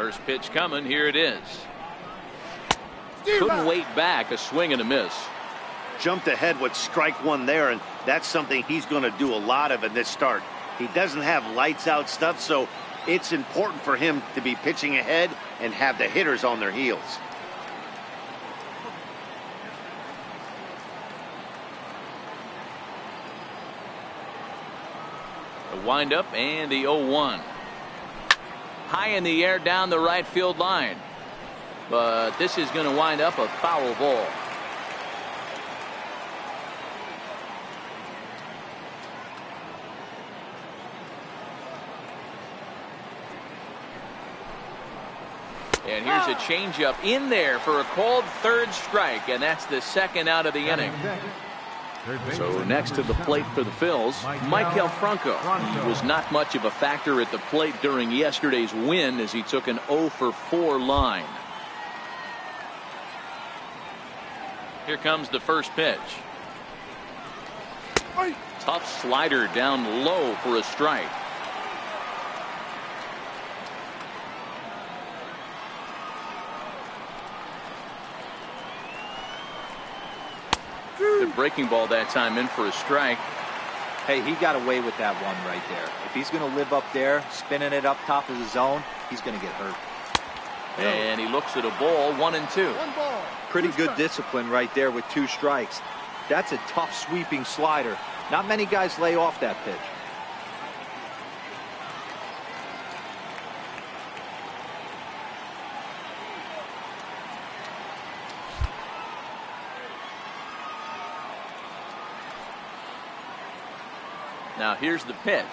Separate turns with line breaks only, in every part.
First pitch coming. Here it is. Couldn't wait back. A swing and a miss.
Jumped ahead with strike one there, and that's something he's going to do a lot of in this start. He doesn't have lights out stuff, so it's important for him to be pitching ahead and have the hitters on their heels.
The windup and the 0-1. High in the air down the right field line. But this is going to wind up a foul ball. And here's a changeup in there for a called third strike, and that's the second out of the inning. So next to the plate for the Phils, Maikel Franco. He was not much of a factor at the plate during yesterday's win as he took an 0-for-4 line. Here comes the first pitch. Tough slider down low for a strike. The breaking ball that time in for a strike.
Hey, he got away with that one right there. If he's going to live up there, spinning it up top of the zone, he's going to get hurt.
And he looks at a ball, 1-2.
Pretty good discipline right there with 2 strikes. That's a tough sweeping slider. Not many guys lay off that pitch.
Now here's the pitch.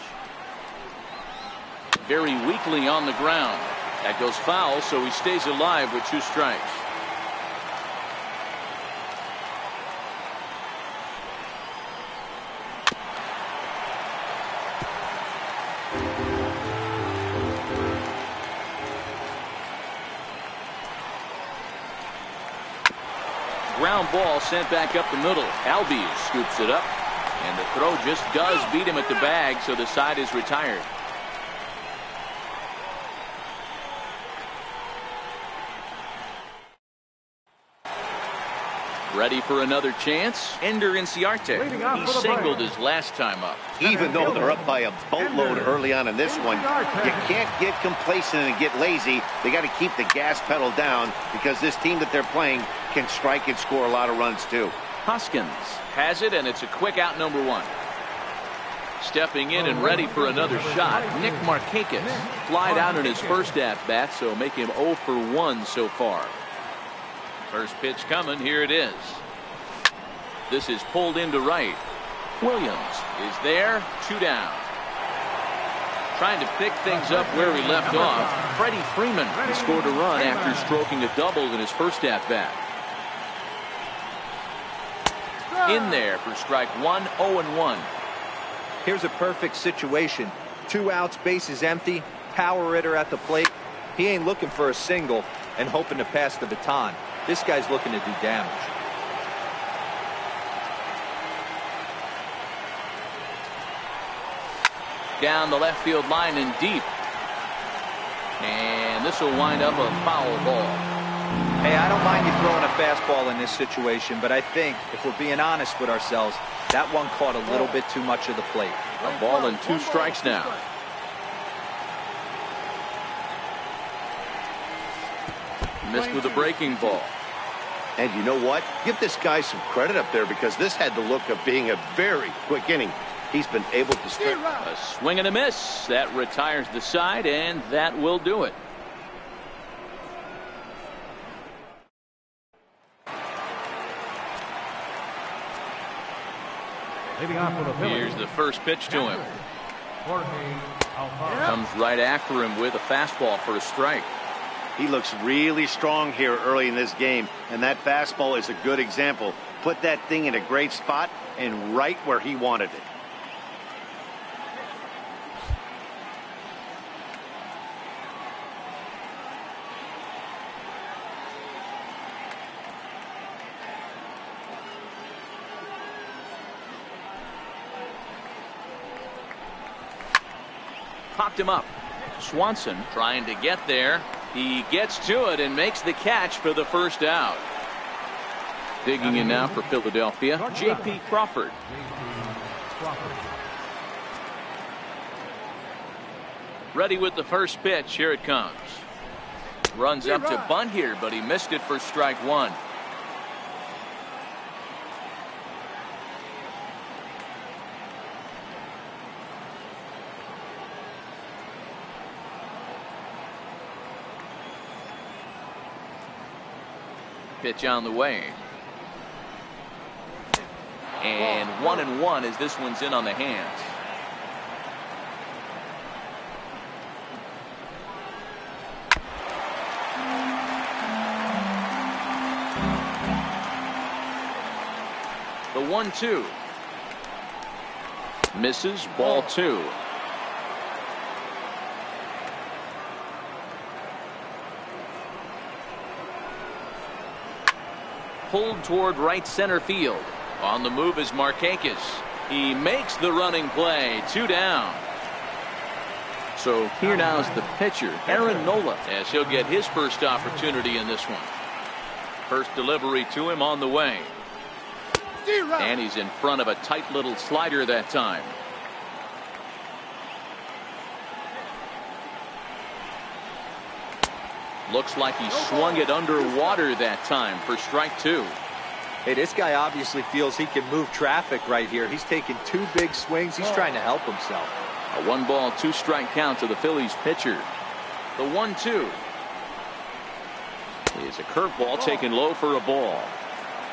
Very weakly on the ground. That goes foul, so he stays alive with 2 strikes. Ground ball sent back up the middle. Albies scoops it up. And the throw just does beat him at the bag, so the side is retired. Ready for another chance? Ender Inciarte. He singled his last time up.
Even though they're up by a boatload early on in this one, you can't get complacent and get lazy. They got to keep the gas pedal down because this team that they're playing can strike and score a lot of runs too.
Hoskins has it, and it's a quick out, number 1. Stepping in and ready for another shot, Nick Markakis. Flied out in his first at-bat, so make him 0-for-1 so far. First pitch coming. Here it is. This is pulled into right. Williams is there. 2 down. Trying to pick things up where he left off. Freddie Freeman scored a run after stroking a double in his first at-bat. In there for strike 1, 0-1.
Here's a perfect situation. 2 outs, bases empty, power hitter at the plate. He ain't looking for a single and hoping to pass the baton. This guy's looking to do damage.
Down the left field line and deep. And this will wind up a foul ball.
Hey, I don't mind you throwing a fastball in this situation, but I think if we're being honest with ourselves, that one caught a little bit too much of the plate.
A ball and 2 strikes now. Missed with a breaking ball.
And you know what? Give this guy some credit up there because this had the look of being a very quick inning. He's been able to strike.
A swing and a miss. That retires the side, and that will do it. Here's the first pitch to him. Comes right after him with a fastball for a strike.
He looks really strong here early in this game, and that fastball is a good example. Put that thing in a great spot and right where he wanted it.
Popped him up. Swanson trying to get there. He gets to it and makes the catch for the first out. Digging in now for Philadelphia, J.P. Crawford. Ready with the first pitch. Here it comes. Runs up to bunt here, but he missed it for strike one. Pitch on the way. And 1-1 as this one's in on the hands. The 1-2. Misses, ball two. Pulled toward right center field. On the move is Markakis. He makes the running play. 2 down. So here now is the pitcher, Aaron Nola, as he'll get his first opportunity in this one. First delivery to him on the way. And he's in front of a tight little slider that time. Looks like he swung it underwater that time for strike two.
Hey, this guy obviously feels he can move traffic right here. He's taking 2 big swings. He's trying to help himself.
A 1-ball, 2-strike count to the Phillies pitcher. The 1-2 is a curveball taken low for a ball.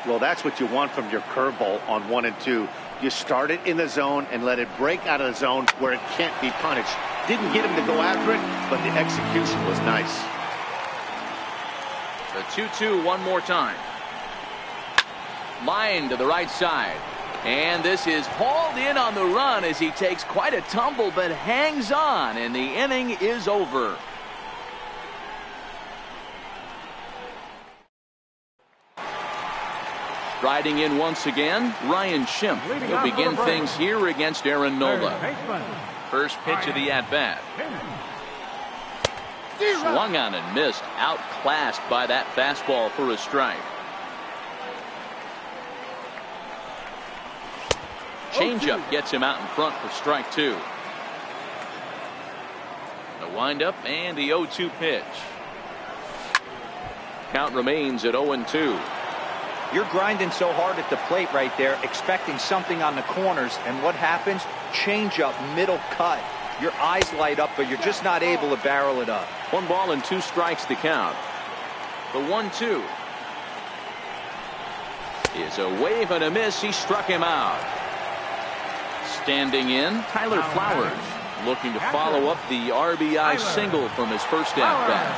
Well, that's what you want from your curveball on 1 and 2. You start it in the zone and let it break out of the zone where it can't be punished. Didn't get him to go after it, but the execution was nice.
The 2-2 one more time. Line to the right side. And this is hauled in on the run as he takes quite a tumble but hangs on, and the inning is over. Riding in once again, Ryan Schimpf. He'll begin things here against Aaron Nola. First pitch of the at-bat. Swung on and missed. Outclassed by that fastball for a strike. Changeup gets him out in front for strike two. The windup and the 0-2 pitch. Count remains at 0-2.
You're grinding so hard at the plate right there, expecting something on the corners, and what happens? Changeup, middle cut. Your eyes light up, but you're just not able to barrel it up.
1 ball and 2 strikes to count. The 1-2 is a wave and a miss. He struck him out. Standing in, Tyler Flowers, looking to follow up the RBI single from his first at-bat.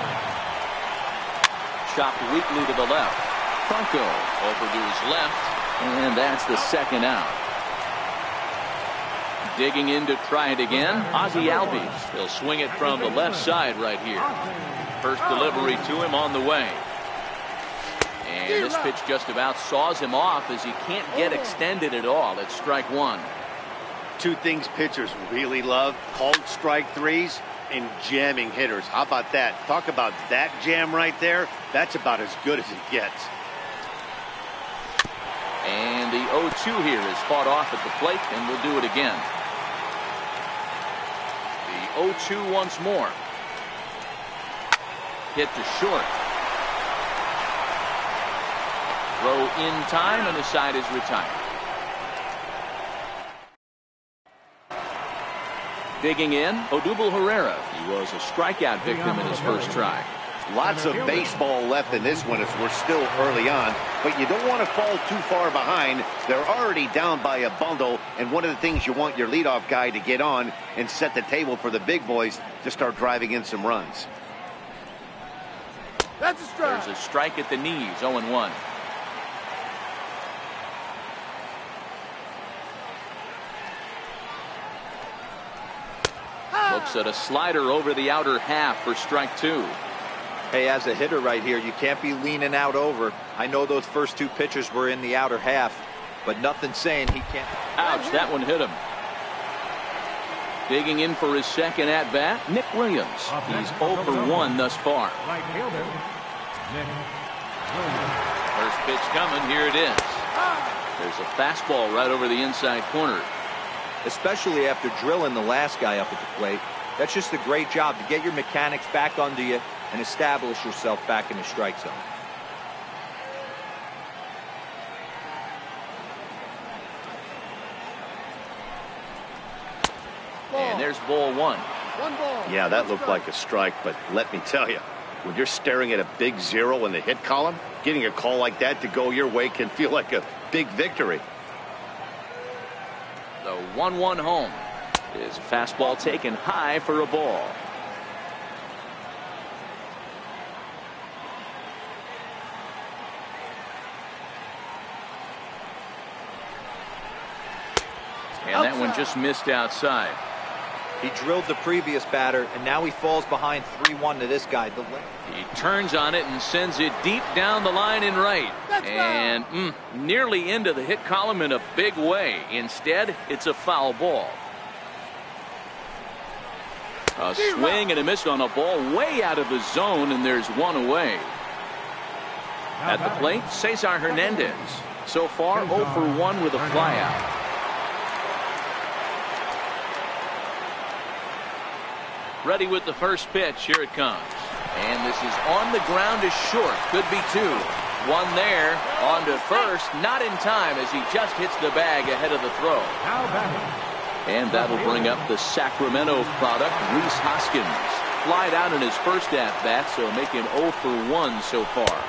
Chopped weakly to the left. Franco over to his left, and that's the second out. Digging in to try it again, Ozzie Albies. He'll swing it from the left side right here. First delivery to him on the way. And this pitch just about saws him off as he can't get extended at all. It's strike one.
2 things pitchers really love: called strike threes and jamming hitters. How about that? Talk about that jam right there. That's about as good as it gets.
And the 0-2 here is fought off at the plate, and we'll do it again. The 0-2 once more. Hit to short. Throw in time, and the side is retired. Digging in, Odubel Herrera. He was a strikeout victim in his first try.
Lots of baseball left in this one as we're still early on, but you don't want to fall too far behind. They're already down by a bundle, and one of the things you want your leadoff guy to get on and set the table for the big boys to start driving in some runs.
That's a strike.
There's a strike at the knees, 0-1. Looks at a slider over the outer half for strike two.
Hey, as a hitter right here, you can't be leaning out over. I know those first 2 pitches were in the outer half, but nothing saying he can't.
Ouch, that one hit him. Digging in for his second at-bat, Nick Williams. He's 0 for 1 thus far.
Right fielder, Nick Williams.
First pitch coming. Here it is. There's a fastball right over the inside corner.
Especially after drilling the last guy up at the plate. That's just a great job to get your mechanics back under you and establish yourself back in the strike zone.
And there's ball one.
Yeah, that looked like a strike, but let me tell you, when you're staring at a big 0 in the hit column, getting a call like that to go your way can feel like a big victory.
The 1-1 home. Is a fastball taken high for a ball. And that one just missed outside.
He drilled the previous batter, and now he falls behind 3-1 to this guy.
He turns on it and sends it deep down the line in right. And nearly into the hit column in a big way. Instead, it's a foul ball. A swing and a miss on a ball way out of the zone, and there's one away. At the plate, Cesar Hernandez. So far, 0 for 1 with a flyout. Ready with the first pitch. Here it comes. And this is on the ground is short. Could be 2. One there. On to first. Not in time as he just hits the bag ahead of the throw.
Now batting.
And that'll bring up the Sacramento product, Rhys Hoskins. Flied out in his first at-bat, so make him 0 for 1 so far.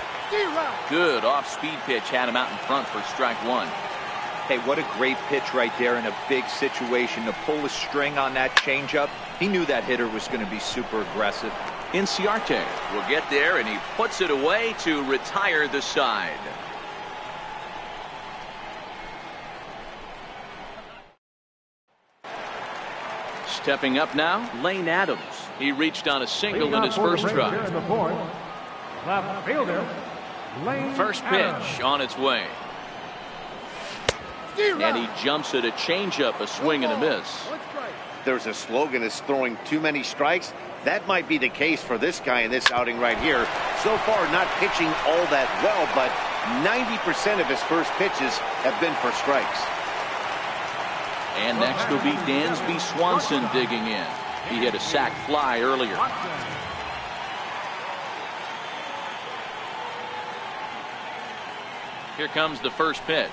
Good off-speed pitch had him out in front for strike 1.
Hey, what a great pitch right there in a big situation. To pull a string on that changeup, he knew that hitter was going to be super aggressive.
Inciarte will get there, and he puts it away to retire the side. Stepping up now, Lane Adams. He reached on a single in his first try.
Left fielder, Lane
First pitch on its way. And he jumps at a changeup, a swing and a miss.
There's a slogan that's throwing too many strikes. That might be the case for this guy in this outing right here. So far, not pitching all that well, but 90% of his first pitches have been for strikes.
And next will be Dansby Swanson digging in. He hit a sac fly earlier. Here comes the first pitch.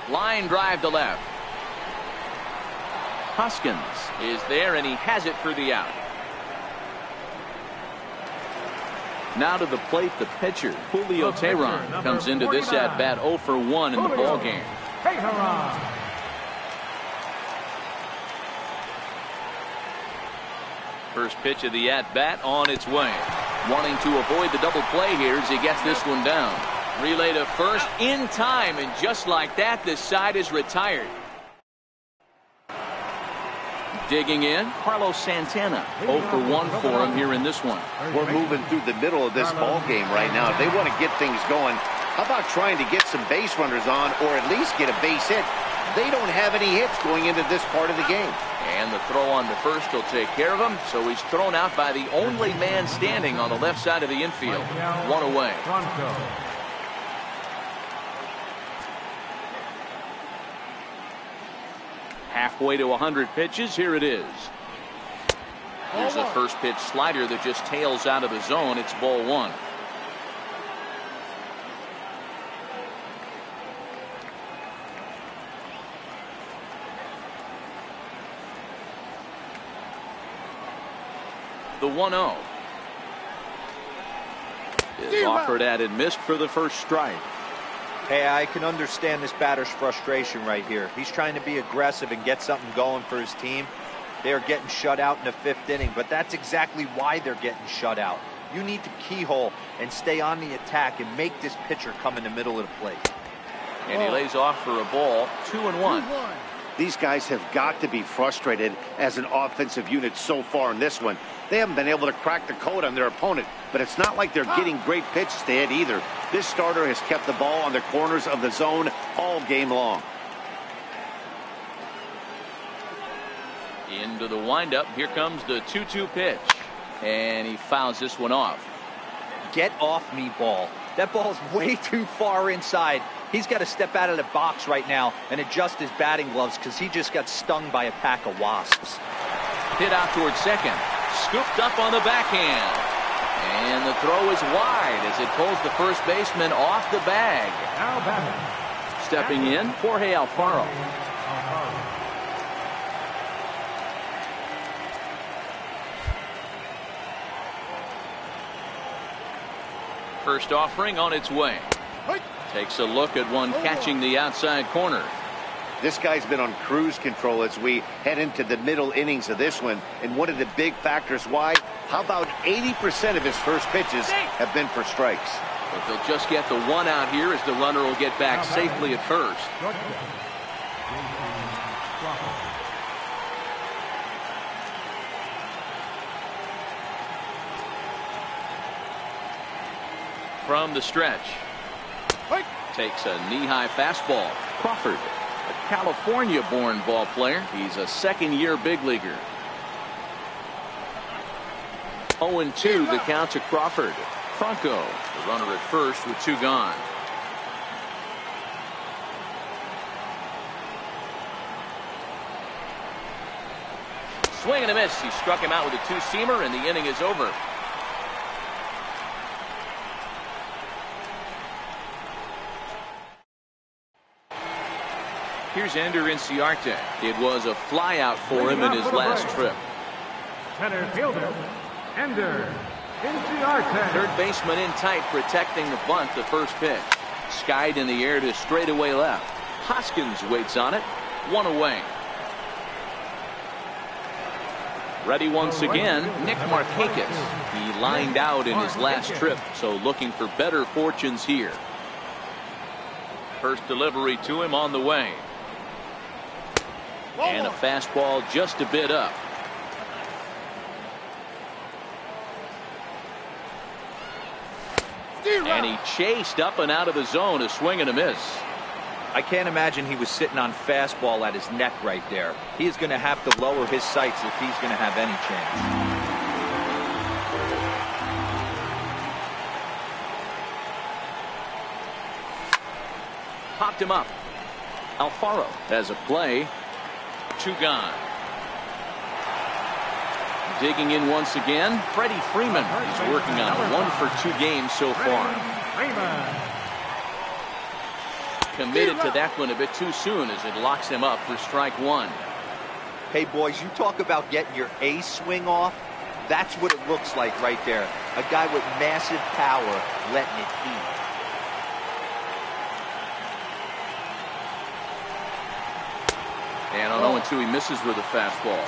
Line drive to left. Hoskins is there, and he has it for the out. Now to the plate, the pitcher, Julio Teheran, comes into this at-bat 0 for 1 in the ballgame. First pitch of the at-bat on its way. Wanting to avoid the double play here as he gets this one down. Relay to first in time, and just like that, this side is retired. Digging in, Carlos Santana. 0 for 1 for him here in this one.
We're moving through the middle of this ball game right now. If they want to get things going, how about trying to get some base runners on, or at least get a base hit? They don't have any hits going into this part of the game.
And the throw on to first will take care of him, so he's thrown out by the only man standing on the left side of the infield. One away. Halfway to 100 pitches. Here it is. Here's a first pitch slider that just tails out of the zone. It's ball 1. The 1-0 is offered at and missed for the first strike.
Hey, I can understand this batter's frustration right here. He's trying to be aggressive and get something going for his team. They're getting shut out in the 5th inning, but that's exactly why they're getting shut out. You need to keyhole and stay on the attack and make this pitcher come in the middle of the plate.
And he lays off for a ball. 2-1.
These guys have got to be frustrated as an offensive unit so far in this one. They haven't been able to crack the code on their opponent, but it's not like they're getting great pitches to hit either. This starter has kept the ball on the corners of the zone all game long.
Into the windup. Here comes the 2-2 pitch. And he fouls this one off.
Get off me, ball. That ball's way too far inside. He's got to step out of the box right now and adjust his batting gloves because he just got stung by a pack of wasps.
Hit out towards second. Scooped up on the backhand. And the throw is wide as it pulls the first baseman off the bag.
Now batting.
Stepping in, Jorge Alfaro. First offering on its way. Takes a look at one catching the outside corner.
This guy's been on cruise control as we head into the middle innings of this one. And one of the big factors why, how about 80% of his first pitches have been for strikes?
If they'll just get the one out here as the runner will get back safely at first. From the stretch. Takes a knee-high fastball. Crawford, a California-born ball player. He's a second-year big leaguer. 0-2 the count to Crawford. Franco, the runner at first with two gone. Swing and a miss. He struck him out with a two-seamer, and the inning is over. Here's Ender Inciarte. It was a flyout for him in his last trip.
Center fielder, Ender Inciarte.
Third baseman in tight, protecting the bunt. The first pitch. Skied in the air to straightaway left. Hoskins waits on it. One away. Ready once again, Nick Markakis. He lined out in his last trip, so looking for better fortunes here. First delivery to him on the way. And a fastball just a bit up. And he chased up and out of the zone, a swing and a miss.
I can't imagine he was sitting on fastball at his neck right there. He is going to have to lower his sights if he's going to have any chance.
Popped him up. Alfaro has a play. Two gone. Digging in once again, Freddie Freeman. He's working on a 1-for-2 game so far. Committed to that one a bit too soon as it locks him up for strike one.
Hey, boys, you talk about getting your A swing off. That's what it looks like right there. A guy with massive power letting it eat.
And on 0-2, he misses with a fastball.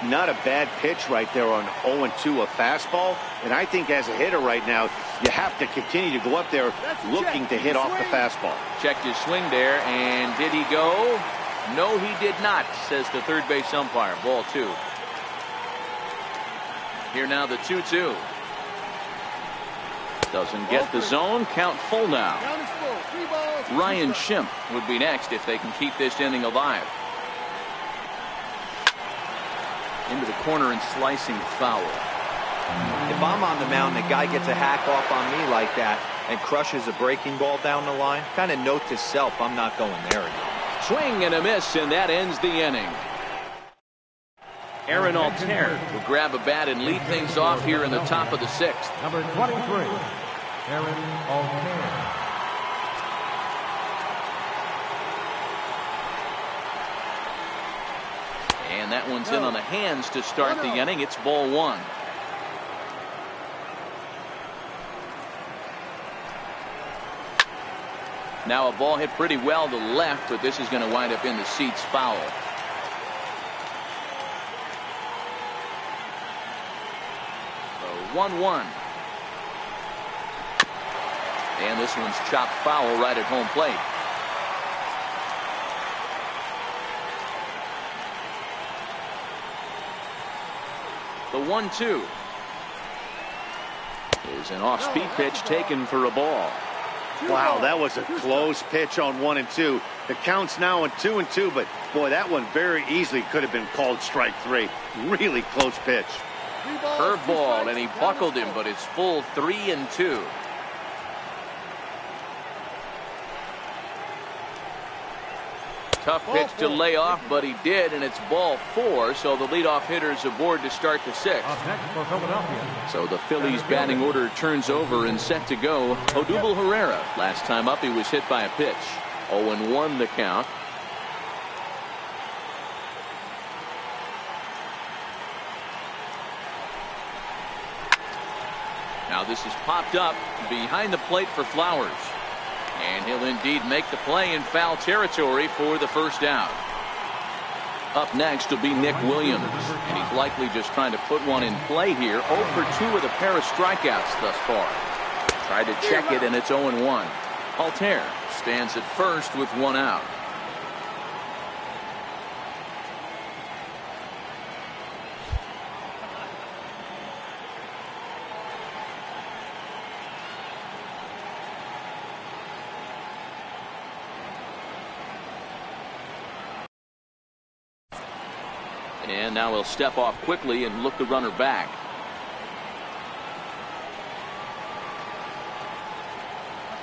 Not a bad pitch right there on 0-2, a fastball. And I think as a hitter right now, you have to continue to go up there looking to hit off the fastball.
Checked his swing there, and did he go? No, he did not, says the third base umpire. Ball two. Here now the 2-2. Doesn't get the zone. Count full now. Ryan Schimpf would be next if they can keep this inning alive. Into the corner and slicing foul.
If I'm on the mound, the guy gets a hack off on me like that and crushes a breaking ball down the line, kind of note to self, I'm not going there again.
Swing and a miss, and that ends the inning. Aaron Altair will grab a bat and lead things off here in the top of the sixth.
Number 23, Aaron Altair.
And that one's in on the hands to start the inning. It's ball one. Now a ball hit pretty well to left, but this is going to wind up in the seats foul. So 1-1. And this one's chopped foul right at home plate. The 1-2 is an off-speed pitch taken for a ball.
Wow, that was a close pitch on 1 and 2. The count's now in 2 and 2, but boy, that one very easily could have been called strike 3. Really close pitch.
Curveball, and he buckled him, but it's full 3 and 2. Tough pitch to lay off, but he did, and it's ball 4, so the leadoff hitter is aboard to start the 6th. So the Phillies batting order turns over and set to go. Odubel Herrera. Last time up, he was hit by a pitch. 0-1 the count. Now this is popped up behind the plate for Flowers. And he'll indeed make the play in foul territory for the first out. Up next will be Nick Williams. And he's likely just trying to put one in play here. 0 for 2 with a pair of strikeouts thus far. Tried to check it, and it's 0-1. Altair stands at first with 1 out. And now he'll step off quickly and look the runner back.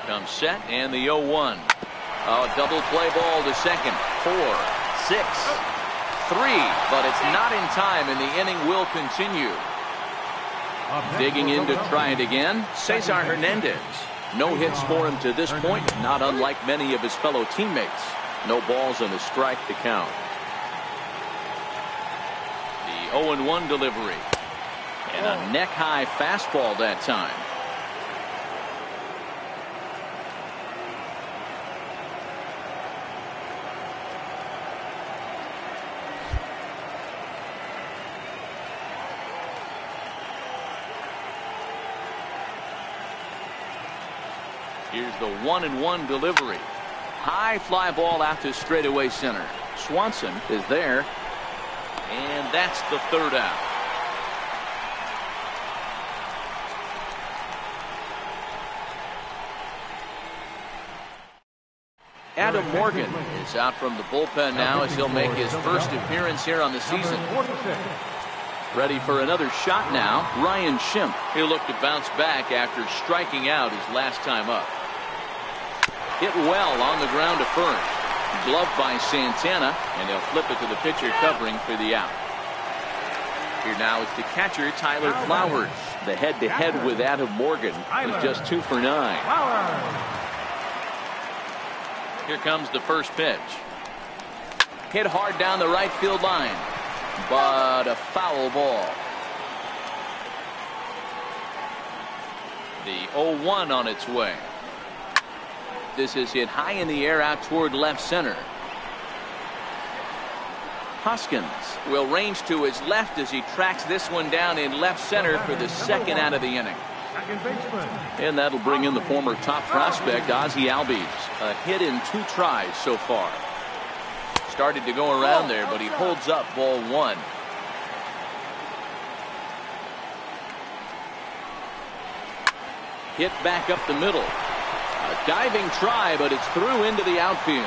Comes set, and the 0-1. Oh, double play ball to second. 4, 6, 3, but it's not in time, and the inning will continue. Digging in to try it again, Cesar Hernandez. No hits for him to this point, not unlike many of his fellow teammates. No balls and a strike to count. 0-1 delivery. And a neck-high fastball that time. Here's the 1-1 delivery. High fly ball out to straightaway center. Swanson is there. And that's the third out. Adam Morgan is out from the bullpen now as he'll make his first appearance here on the season. Ready for another shot now, Ryan Schimpf. He'll look to bounce back after striking out his last time up. Hit well on the ground to first. Gloved by Santana, and they'll flip it to the pitcher covering for the out. Here now is the catcher, Tyler Flowers. The head-to-head with Adam Morgan was just 2 for 9. Here comes the first pitch. Hit hard down the right field line, but a foul ball. The 0-1 on its way. This is hit high in the air out toward left center. Hoskins will range to his left as he tracks this one down in left center for the second out of the inning. And that'll bring in the former top prospect Ozzie Albies. A hit in 2 tries so far. Started to go around there, but he holds up ball 1. Hit back up the middle. A diving try, but it's through into the outfield.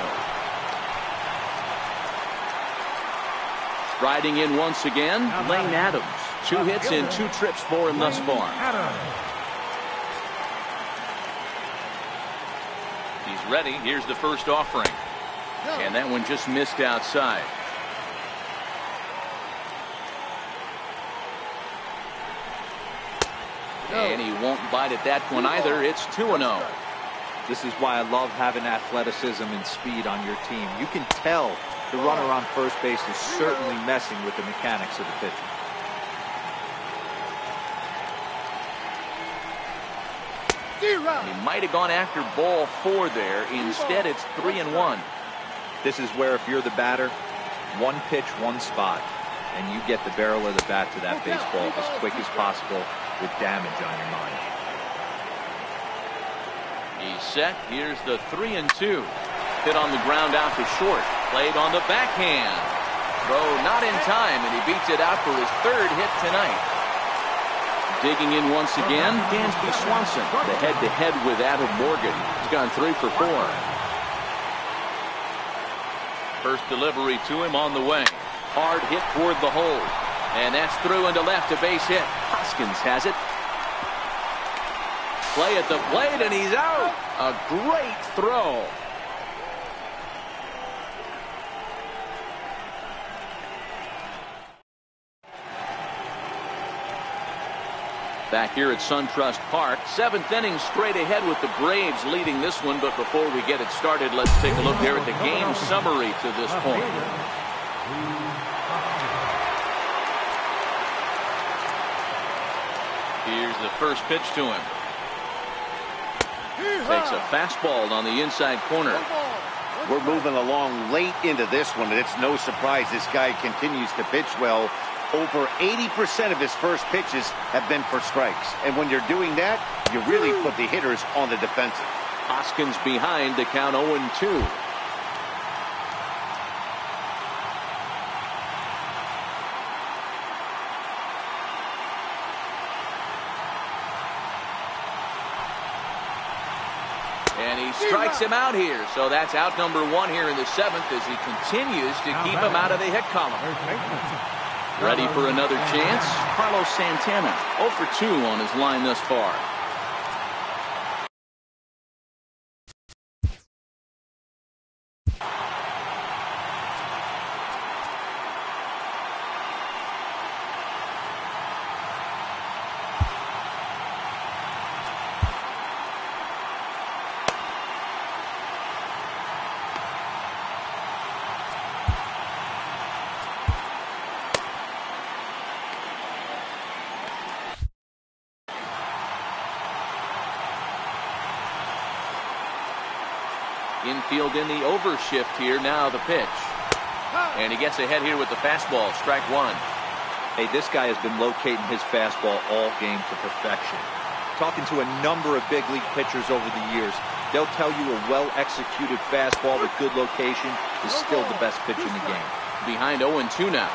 Riding in once again, Lane Adams. 2 hits in 2 trips for him thus far. He's ready. Here's the first offering. And that one just missed outside. And he won't bite at that one either. It's 2-0.
This is why I love having athleticism and speed on your team. You can tell the runner on first base is certainly messing with the mechanics of the pitcher.
He might have gone after ball 4 there. Instead, it's 3-1.
This is where if you're the batter, 1 pitch, 1 spot, and you get the barrel of the bat to that baseball as quick as possible with damage on your mind.
He's set. Here's the 3-2. Hit on the ground out to short. Played on the backhand. Throw not in time, and he beats it out for his 3rd hit tonight. Digging in once again, Dansby Swanson. The head-to-head with Adam Morgan. He's gone 3 for 4. First delivery to him on the way. Hard hit toward the hole. And that's through into left, a base hit. Hoskins has it. Play at the plate, and he's out. A great throw. Back here at SunTrust Park, 7th inning straight ahead with the Braves leading this one. But before we get it started, let's take a look here at the game summary to this point. Here's the first pitch to him. Takes a fastball on the inside corner.
We're moving along late into this one, and it's no surprise this guy continues to pitch well. Over 80% of his first pitches have been for strikes. And when you're doing that, you really put the hitters on the defensive.
Hoskins behind to count 0-2. And he strikes him out here. So that's out number 1 here in the 7th as he continues to keep him out of the hit column. Ready for another chance? Carlos Santana, 0 for 2 on his line thus far. Infield in the overshift here. Now the pitch. And he gets ahead here with the fastball. Strike 1.
Hey, this guy has been locating his fastball all game to perfection. Talking to a number of big league pitchers over the years, they'll tell you a well-executed fastball with good location is still the best pitch in the game.
Behind 0-2 now.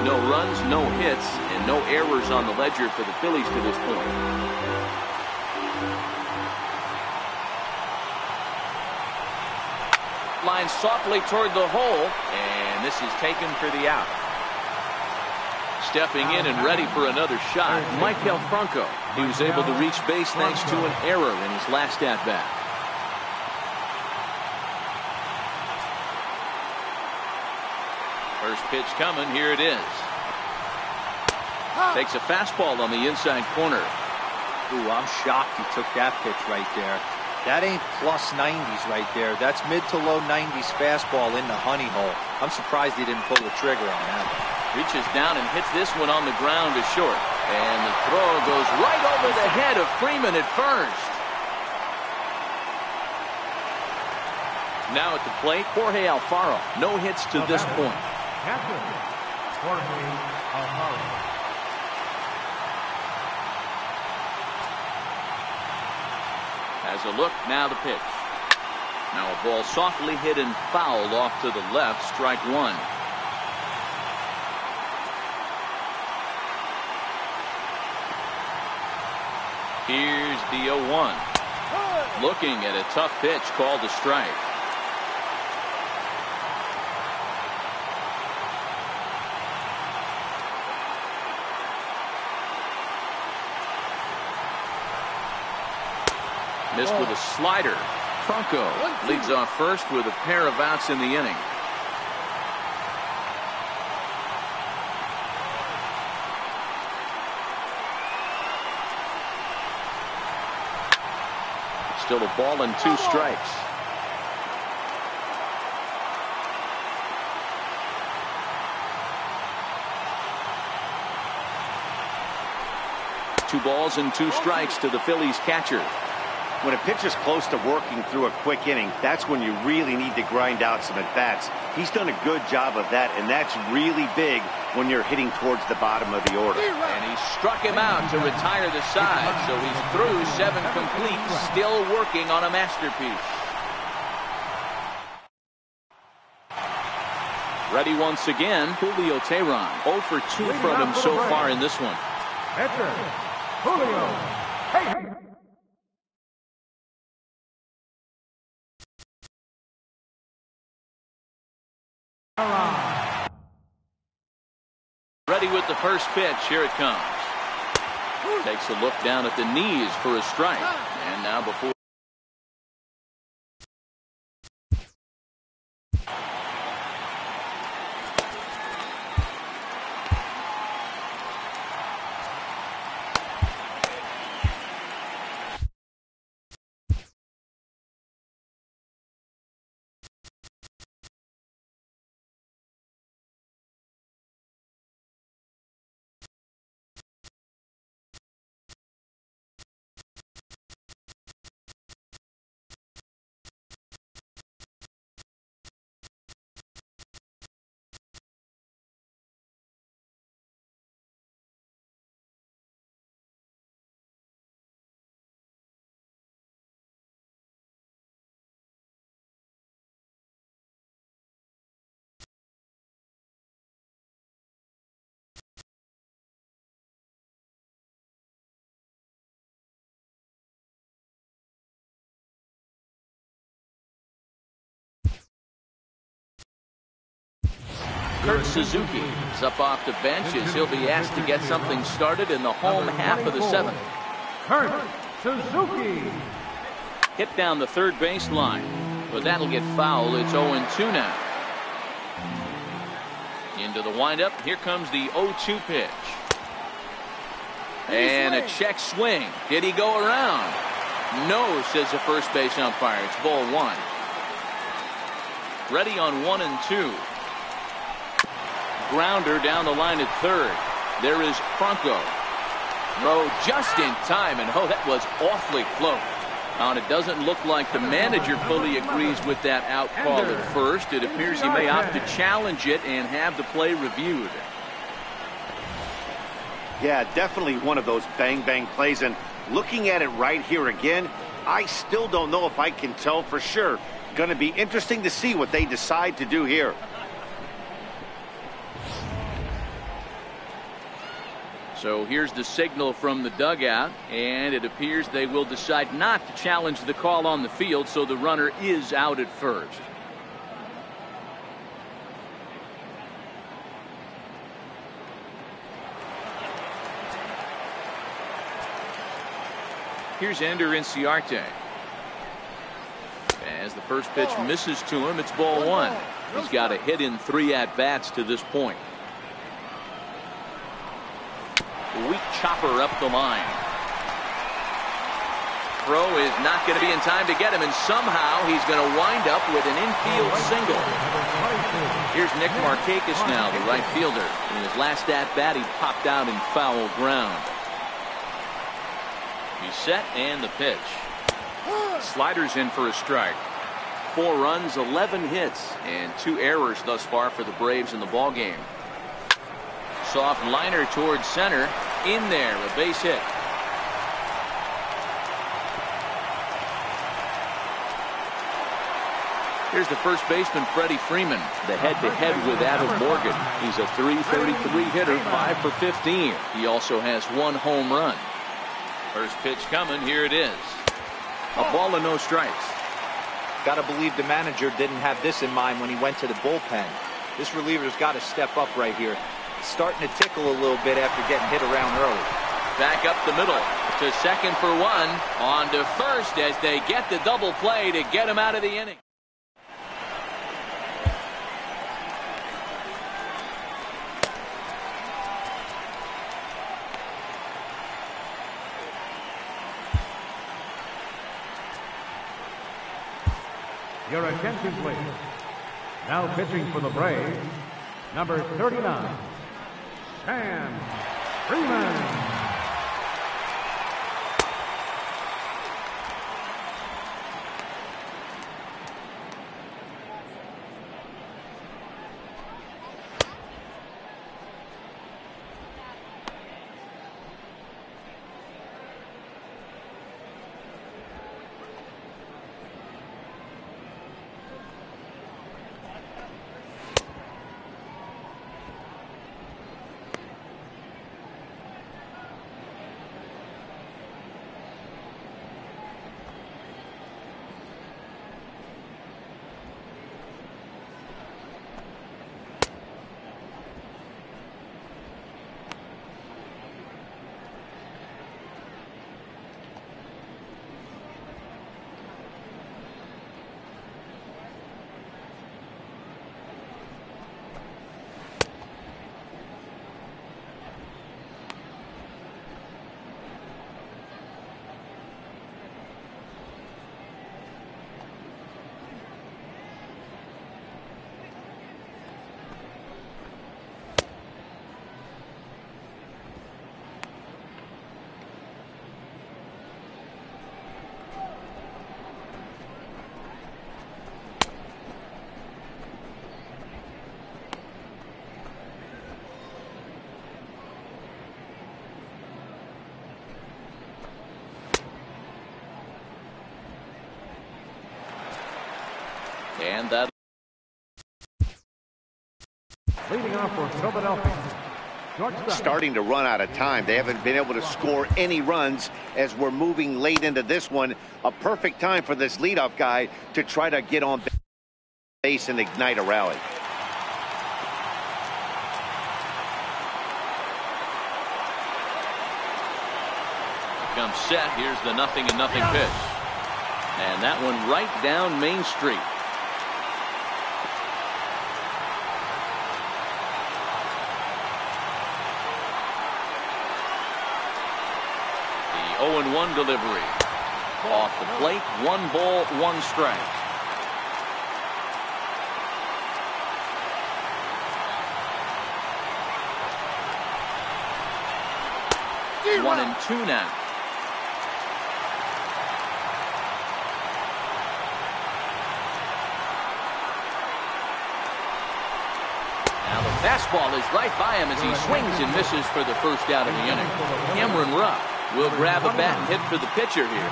No runs, no hits, and no errors on the ledger for the Phillies to this point. Line softly toward the hole, and this is taken for the out. Stepping in and ready for another shot, Maikel Franco. He was able to reach base thanks to an error in his last at-bat. First pitch coming. Here it is. Takes a fastball on the inside corner.
Ooh, I'm shocked he took that pitch right there. That ain't plus 90s right there. That's mid to low 90s fastball in the honey hole. I'm surprised he didn't pull the trigger on that.
Reaches down and hits this one on the ground to short. And the throw goes right over the head of Freeman at first. Now at the plate, Jorge Alfaro. No hits to this point.
Captain, Jorge Alfaro.
Has a look, now the pitch. Now a ball softly hit and fouled off to the left, strike 1. Here's the 0-1. Looking at a tough pitch called a strike. Missed with a slider. Franco leads off first with a pair of outs in the inning. Still a ball and 2 strikes. Two balls and 2 strikes to the Phillies catcher.
when a pitcher's close to working through a quick inning, that's when you really need to grind out some at-bats. He's done a good job of that, and that's really big when you're hitting towards the bottom of the order.
And he struck him out to retire the side, so he's through 7 complete, still working on a masterpiece. Ready once again, Julio Teheran. 0 for 2 from him so far in this one.
Pitcher, Julio. Hey.
Ready with the first pitch. Here it comes. Takes a look down at the knees for a strike. And now before. Kurt Suzuki is up off the bench as he'll be asked to get something started in the home half of the 7th.
Kurt Suzuki.
Hit down the third baseline, but that'll get fouled. It's 0-2 now. Into the windup. Here comes the 0-2 pitch. And a check swing. Did he go around? No, says the first base umpire. It's ball 1. Ready on 1 and 2. Grounder down the line at third. There is Franco. Throw just in time, and oh, that was awfully close. And it doesn't look like the manager fully agrees with that out call at first. It appears he may opt to challenge it and have the play reviewed.
Yeah, definitely one of those bang-bang plays. And looking at it right here again, I still don't know if I can tell for sure. Going to be interesting to see what they decide to do here.
So here's the signal from the dugout, and it appears they will decide not to challenge the call on the field, so the runner is out at first. Here's Ender Inciarte. As the first pitch misses to him, it's ball 1. He's got a hit in 3 at-bats to this point. Weak chopper up the line. Throw is not going to be in time to get him, and somehow he's going to wind up with an infield single. Here's Nick Markakis now, the right fielder. In his last at-bat, he popped out in foul ground. He's set, and the pitch. Sliders in for a strike. 4 runs, 11 hits, and 2 errors thus far for the Braves in the ballgame. Soft liner towards center. In there, a base hit. Here's the first baseman, Freddie Freeman, the head-to-head with Adam Morgan. He's a .333 hitter, 5 for 15. He also has 1 home run. First pitch coming. Here it is. A ball and no strikes.
Got to believe the manager didn't have this in mind when he went to the bullpen. This reliever's got to step up right here. Starting to tickle a little bit after getting hit around early.
Back up the middle to second for 1. On to first as they get the double play to get him out of the inning.
Your attention, please. Now pitching for the Braves, number 39, Stan Freeman.
And that
Leading off for Philadelphia. Shortstop.
Starting to run out of time. They haven't been able to score any runs as we're moving late into this one. A perfect time for this leadoff guy to try to get on base and ignite a rally.
Comes set. Here's the 0-0 pitch. And that one right down Main Street. The 0-1 delivery. Off the plate. 1 ball, 1 strike. One and 2 now. Fastball is right by him as he swings and misses for the first out of the inning. Cameron Rupp will grab a bat and hit for the pitcher here.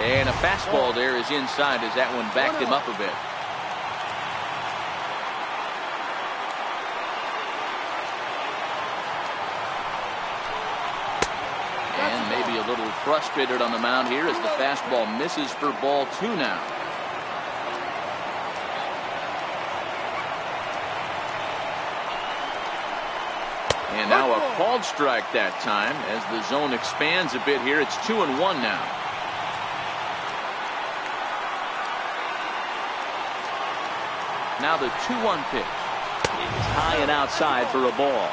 And a fastball there is inside as that one backed him up a bit. Maybe a little frustrated on the mound here as the fastball misses for ball 2 now. And now a called strike that time as the zone expands a bit here. It's 2-1 now. Now the 2-1 pitch. It's high and outside for a ball.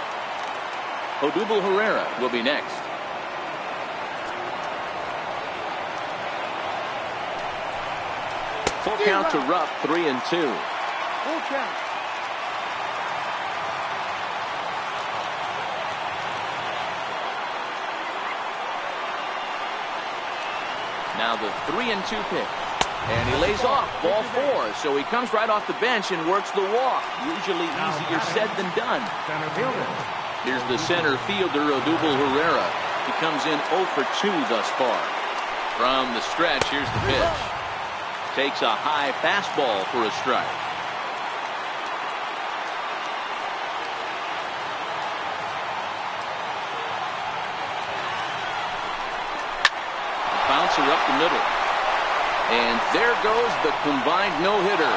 Odubel Herrera will be next. Full count to Rupp, 3-2.
Full count.
Now the 3-2 pitch. And he lays off, ball 4. So he comes right off the bench and works the walk. Usually easier said than done.
Center fielder.
Here's the center fielder, Odubel Herrera. He comes in 0 for 2 thus far. From the stretch, here's the pitch. Takes a high fastball for a strike. Bouncer up the middle. And there goes the combined no-hitter.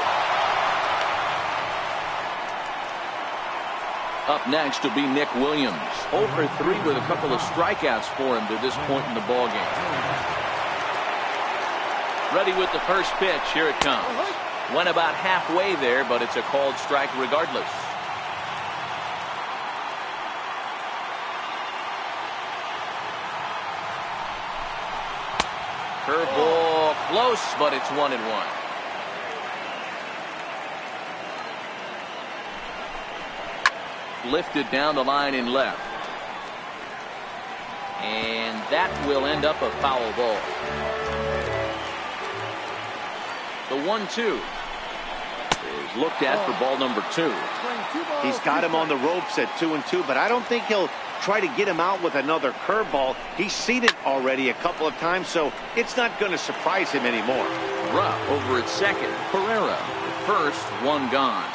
Up next will be Nick Williams. 0 for 3 with a couple of strikeouts for him to this point in the ballgame. Ready with the first pitch. Here it comes. Went about halfway there, but it's a called strike regardless. Curveball close, but it's 1-1. Lifted down the line in left. And that will end up a foul ball. The 1-2 is looked at for ball number 2.
He's got him on the ropes at 2-2, but I don't think he'll try to get him out with another curveball. He's seen it already a couple of times, so it's not going to surprise him anymore.
Rupp over at second. Pereira at first, 1 gone.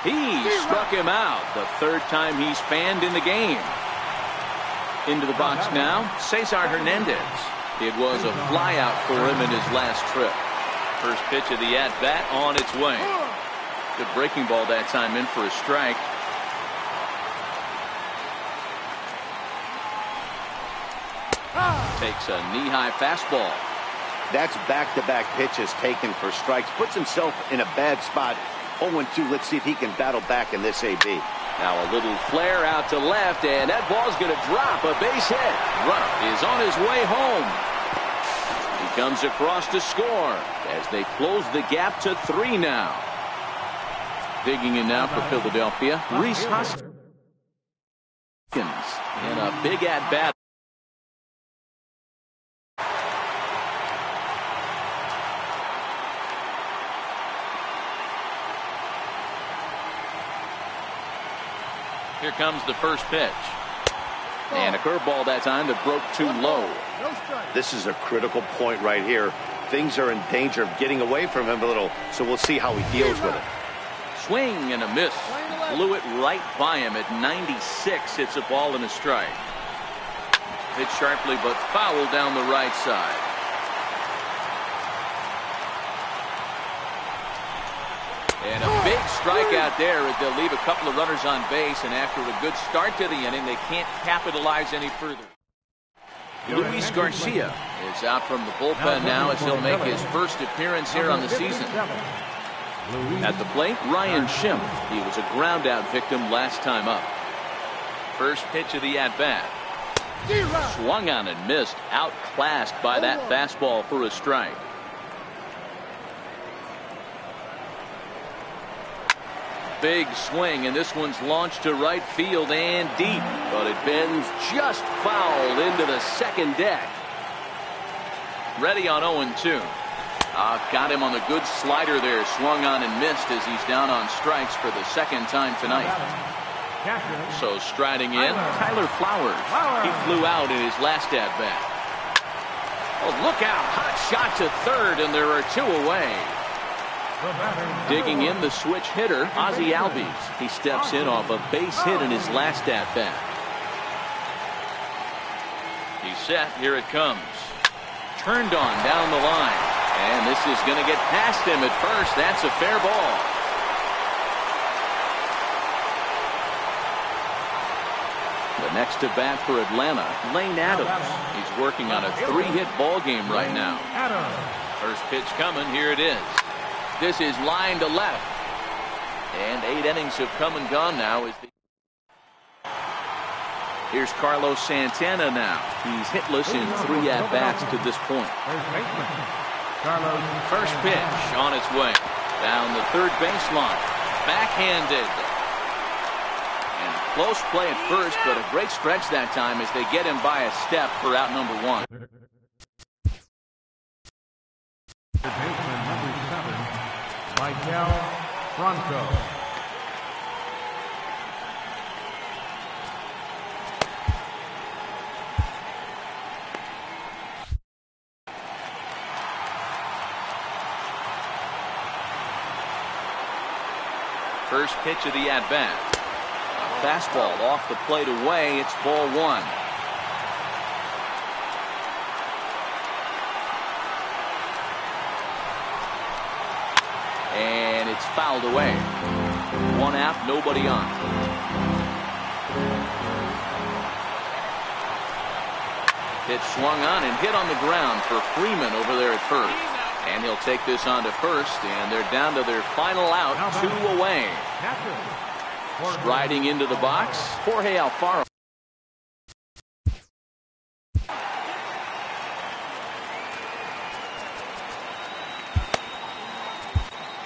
He struck him out the 3rd time he's fanned in the game. Into the box now, Cesar Hernandez. It was a flyout for him in his last trip. First pitch of the at-bat on its way. Good breaking ball that time in for a strike. Takes a knee-high fastball.
That's back-to-back pitches taken for strikes. Puts himself in a bad spot. 0-2. Let's see if he can battle back in this AB.
Now a little flare out to left, and that ball's going to drop. A base hit. Rupp is on his way home. He comes across to score as they close the gap to 3 now. Digging in now for Philadelphia, Rhys Hoskins. In a big at-bat. Here comes the first pitch. And a curveball that time that broke too low.
No strike.
This is a critical point right here. Things are in danger of getting away from him a little, so we'll see how he deals with it.
Swing and a miss. Blew it right by him at 96. It's a ball and a strike. Hit sharply but foul down the right side. And a big strikeout there as they'll leave a couple of runners on base, and after a good start to the inning, they can't capitalize any further. Luis Garcia is out from the bullpen now as he'll make his first appearance here on the season. At the plate, Ryan Schimpf. He was a ground out victim last time up. First pitch of the at-bat. Swung on and missed, outclassed by that fastball for a strike. Big swing, and this one's launched to right field and deep, but it bends just foul into the second deck. Ready on 0-2. Got him on the good slider there, swung on and missed as he's down on strikes for the second time tonight. So striding in, Tyler Flowers. He flew out in his last at-bat. Oh, look out, hot shot to third, and there are two away. Digging in, the switch hitter, Ozzie Albies. He steps in off a base hit in his last at-bat. He's set. Here it comes. Turned on down the line. And this is going to get past him at first. That's a fair ball. The next to bat for Atlanta, Lane Adams. He's working on a 3-hit ball game right now. First pitch coming. Here it is. This is line to left. And 8 innings have come and gone now. Here's Carlos Santana now. He's hitless in 3 at-bats to this point. First pitch on its way. Down the third baseline. Backhanded. And close play at first, but a great stretch that time as they get him by a step for out number 1.
Michael Franco.
First pitch of the at-bat. A fastball off the plate away. It's ball 1. And it's fouled away. 1 out, nobody on. Pitch swung on and hit on the ground for Freeman over there at first. And he'll take this on to first, and they're down to their final out, 2 away. Striding into the box, Jorge Alfaro.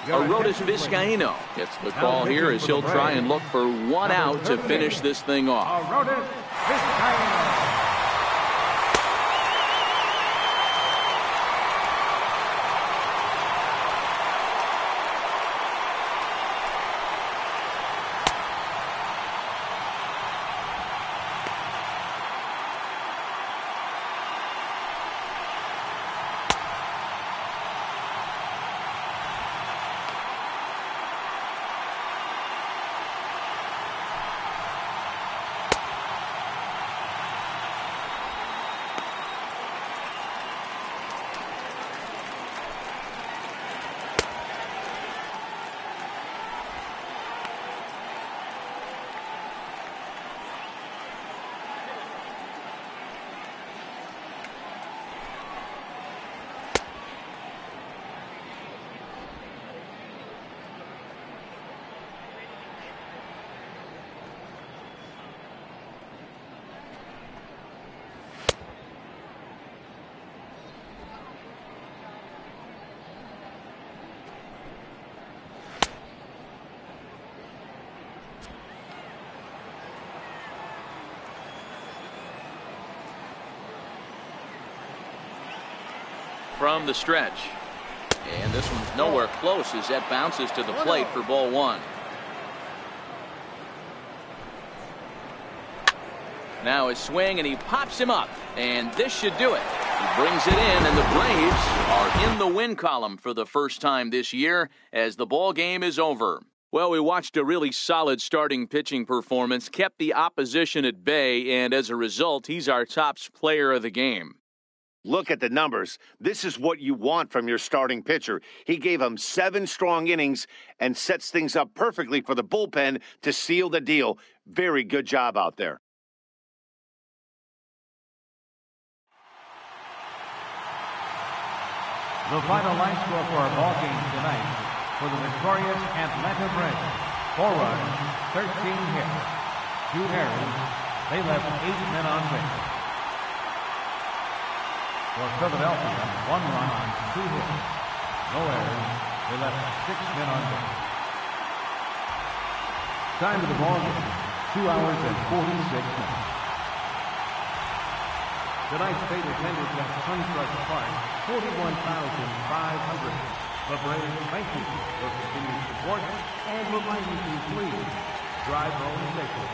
Arodys Vizcaino gets the call here as he'll try and look for 1 out to finish this thing off.
Arodys Vizcaino.
From the stretch. And this one's nowhere close as that bounces to the plate for ball 1. Now his swing, and he pops him up, and this should do it. He brings it in, and the Braves are in the win column for the first time this year as the ball game is over. Well, we watched a really solid starting pitching performance, kept the opposition at bay, and as a result, he's our top player of the game.
Look at the numbers. This is what you want from your starting pitcher. He gave him 7 strong innings and sets things up perfectly for the bullpen to seal the deal. Very good job out there.
The final line score for our ball game tonight for the victorious Atlanta Braves. 4 runs, 13 hits, 2 errors. They left 8 men on base. For Philadelphia, 1 run, 2 hits, no errors. They left 6 men on base. Time of the ball game, 2 hours and 46 minutes. Tonight's fate attendance at SunTrust Park, 41,500. The Braves thank you for continued support and remind you to please drive home safely.